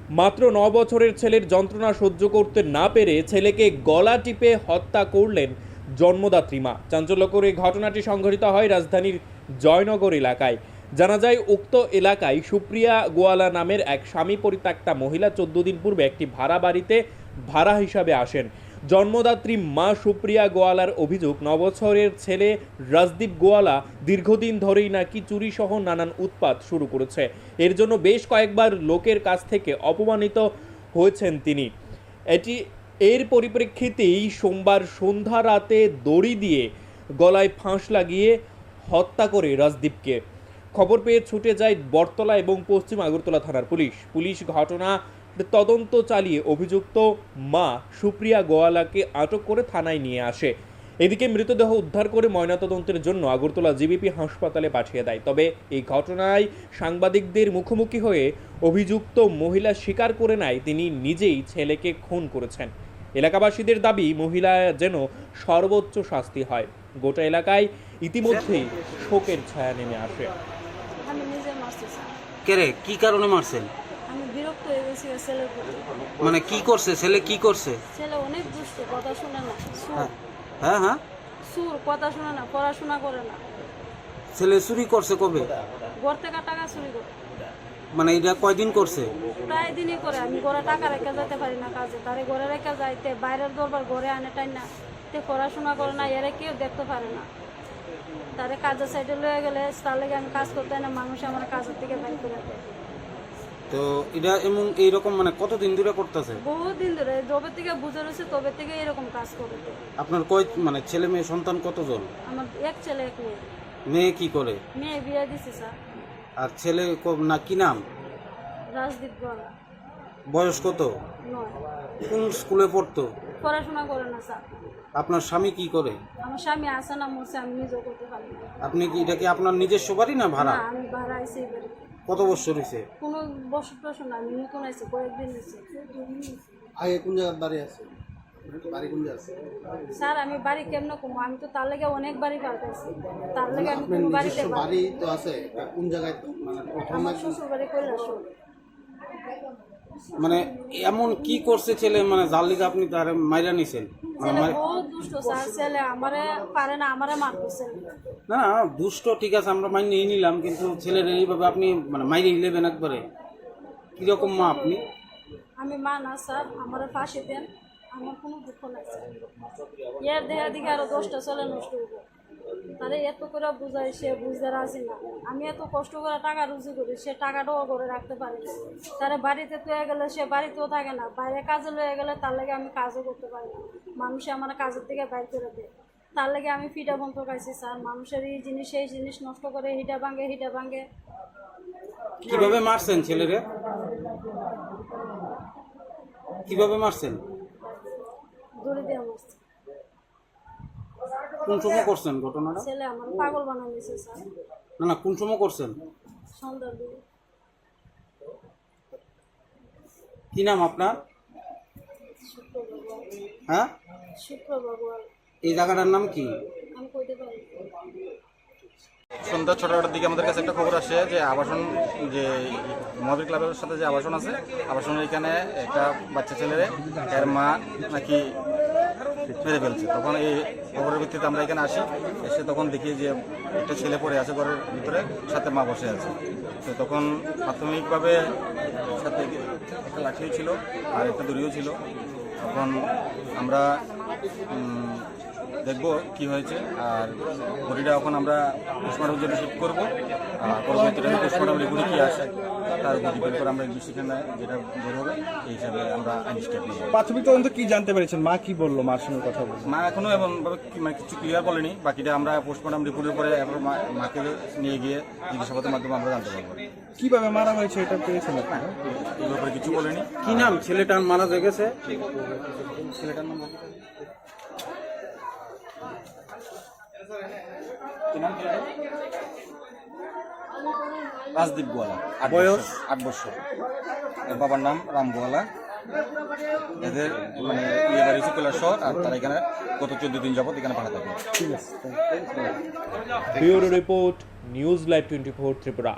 মাত্র ৯ বছরের ছেলের যন্ত্রণা সহ্য করতে না পেরে ছেলেকে গলা টিপে হত্যা করলেন জন্মদাত্রী মা। চাঞ্চল্যকর এই ঘটনাটি সংঘটিত হয় রাজধানীর জয়নগর এলাকায়। জানা যায়, উক্ত এলাকায় সুপ্রিয়া গোয়ালা নামের এক স্বামী পরিত্যক্তা মহিলা ১৪ দিন পূর্বে একটি ভাড়া বাড়িতে ভাড়া হিসাবে আসেন। জন্মদাত্রী মা সুপ্রিয়া গোয়ালার অভিযোগ, ৯ বছরের ছেলে রাজদীপ গোয়ালা দীর্ঘদিন ধরেই নাকি চুরি সহ নানান উৎপাত শুরু করেছে। এর জন্য বেশ কয়েকবার লোকের কাছ থেকে অপমানিত হয়েছেন তিনি। এর পরিপ্রেক্ষিতেই সোমবার সন্ধ্যা রাতে দড়ি দিয়ে গলায় ফাঁস লাগিয়ে হত্যা করে রাজদীপকে। খবর পেয়ে ছুটে যায় বটতলা এবং পশ্চিম আগরতলা থানার পুলিশ ঘটনা তদন্ত চালিয়ে অভিযুক্ত মা সুপ্রিয়া গোয়ালাকে আটক করে থানায় নিয়ে আসে। এদিকে মৃতদেহ উদ্ধার করে ময়নাতদন্তের জন্য আগরতলা জিবিপি হাসপাতালে পাঠিয়ে দেয়। তবে এই ঘটনায় সাংবাদিকদের মুখোমুখি হয়ে অভিযুক্ত মহিলা স্বীকার করে নেয় তিনি নিজেই ছেলেকে খুন করেছেন। এলাকাবাসীদের দাবি, মহিলা যেন সর্বোচ্চ শাস্তি হয়। গোটা এলাকায় ইতিমধ্যেই শোকের ছায়া নেমে আসে। আমি নিজে মারছি স্যার। কেরে কি কারণে মারছেন? আমি বিরক্ত হয়ে গেছি ছেলের প্রতি। মানে কি করছে ছেলে, কি করছে? ছেলে অনেক দুষ্ট, কথা শুনে না, সুর হ্যাঁ হ্যাঁ, সুর কথা শুনে না, পড়াশোনা করে না। ছেলে চুরি করছে কবে? ঘর থেকে টাকা চুরি করে। মানে এটা কয়দিন করছে? প্রায় দিনই করে। আমি ঘরে টাকা রেখে যেতে পারি না কাজে, তারে ঘরে রেখে যাইতে বাইরের দরবার ঘরে আনে টাই না। তে পড়াশোনা করে না, এরা কেউ দেখতে পারে না। তারে কাজের সাইডে লয়ে গেলে তার লেগে আমি কাজ করতে না, মানুষ আমার কাজের থেকে বাইর করে দেয়। তো এটা এমন এইরকম মানে কতদিন ধরে করতেছে? বহুদিন ধরে, যবে থেকে বুঝে রয়েছে তবে থেকে এরকম কাজ করে। আপনার কয় মানে ছেলে মেয়ে সন্তান কতজন? আমার এক ছেলে এক মেয়ে। মেয়ে কি করে? মেয়ে বিয়ে দিছি স্যার। আর ছেলে না কি নাম? রাজদীপ গোয়ালা। বয়স কত? 9। কোন স্কুলে পড়তো? পড়াশোনা করে না স্যার। আপনার স্বামী কি করে? আমার স্বামী আসে না, মরছে, আমি নিজেও করতে পারি না। আপনি কি এটা কি আপনার নিজস্ব বাড়ি না ভাড়া? না, আমি ভাড়া আইসি এবারে। কত বছর হয়েছে? কোনো বছর টসর না, আমি নতুন আইসি, কয়েকদিন হয়েছে। আগে কোন জায়গার বাড়ি আছে? বাড়ি কোন জায়গা আছে? স্যার আমি বাড়ি কেমনে কমো? আমি তো তার লেগে অনেক বাড়ি পাল্টাইছি, তার লেগে আমি আপনার কোনো বাড়িতে নিজস্ব পারি। বাড়ি তো আছে, কোন জায়গায় মানে প্রথম আমার শ্বশুর বাড়ি কৈলাসর। মানে এমন কি করছে ছেলে মানে যার লিগে আপনি তার মাইরা নিছেন? ছেলে বহুত দুষ্ট স্যার। ছেলে আমারে পারে না, আমারে মারতেছে। না না, দুষ্ট ঠিক আছে, আমরা মাইনে নিয়ে নিলাম, কিন্তু ছেলের এইভাবে আপনি মানে মাইরে নিলেন একবারে, কিরকম মা আপনি? আমি মা না স্যার, আমারে ফাঁসি দেন, আমার কোনো দুঃখ নাই স্যার। এর দেহা দিকে আরো 10টা ছেলে নষ্ট হইব। তারে এত করে বুঝাই, সে বুঝতে রাজি না। আমি এত কষ্ট করে টাকা রুজি করি, সে টাকাটাও করে রাখতে পারি না। তারে বাড়িতে তুলে গেলে সে বাড়িতেও থাকে না, বাইরে কাজে লয়ে গেলে তার লাগে আমি কাজও করতে পারি না। মানুষে আমার কাজের থেকে বাইর করে দেয়, তার লাগে আমি ফিটা বন্ধ খাইছি স্যার। মানুষের এই জিনিস সেই জিনিস নষ্ট করে হিটা ভাঙে। কিভাবে মারছেন ছেলেরে? কিভাবে মারছেন? দড়ি দিয়ে মারছে। কোন সময় করছেন ঘটনাটা? ছেলে আমার পাগল বানাই দিয়েছে স্যার। না না, কোন সময় করছেন? সন্ধ্যার দিকে। কি নাম আপনার? হ্যাঁ, শুক্রবার। এই জায়গাটার নাম কি? আমি কইতে পারি। সন্ধ্যা 6টার দিকে আমাদের কাছে একটা খবর আসে যে আবাসন, যে মহাবীর ক্লাবের সাথে যে আবাসন আছে, আবাসনের এখানে একটা বাচ্চা ছেলেরে এর মা নাকি মেরে ফেলছে। তখন এই খবরের ভিত্তিতে আমরা এখানে আসি, এসে তখন দেখি যে একটা ছেলে পড়ে আছে ঘরের ভিতরে, সাথে মা বসে আছে। তো তখন প্রাথমিকভাবে সাথে একটা লাঠিও ছিল আর একটা দড়িও ছিল। তখন আমরা দেখবো কি হয়েছে, আর বডিটা এখন আমরা পোস্টমর্টমের জন্য শিফট করবো। পরবর্তীতে পোস্টমর্টম রিপোর্টে কী আসে তার ডিপেন্ড করে আমরা ইনভেস্টিগেশন যেটা বের হবে এই হিসাবে আমরা আইন স্টেপ নিই। প্রাথমিক তদন্ত কি জানতে পেরেছেন? মা কি বললো? মার সঙ্গে কথা বললো? মা এখনও এমনভাবে মানে কিছু ক্লিয়ার বলেনি, বাকিটা আমরা পোস্টমর্টম রিপোর্টের পরে এরপর মাকে নিয়ে গিয়ে জিজ্ঞাসাবাদের মাধ্যমে আমরা জানতে পারবো কিভাবে মারা হয়েছে এটা পেয়েছেন আপনারা? এই ব্যাপারে কিছু বলেনি। কি নাম ছেলেটার মারা গেছে? ছেলেটার নাম রাজদীপ গোয়ালা। বয়স? 8 বছর। এর বাবার নাম রাম গোয়ালা। এদের মানে বিয়ে বাড়ি হচ্ছে কৈলাসহর, আর তারা এখানে গত 14 দিন যাবত এখানে ভাড়া থাকে। Bureau report, news live 24 Tripura.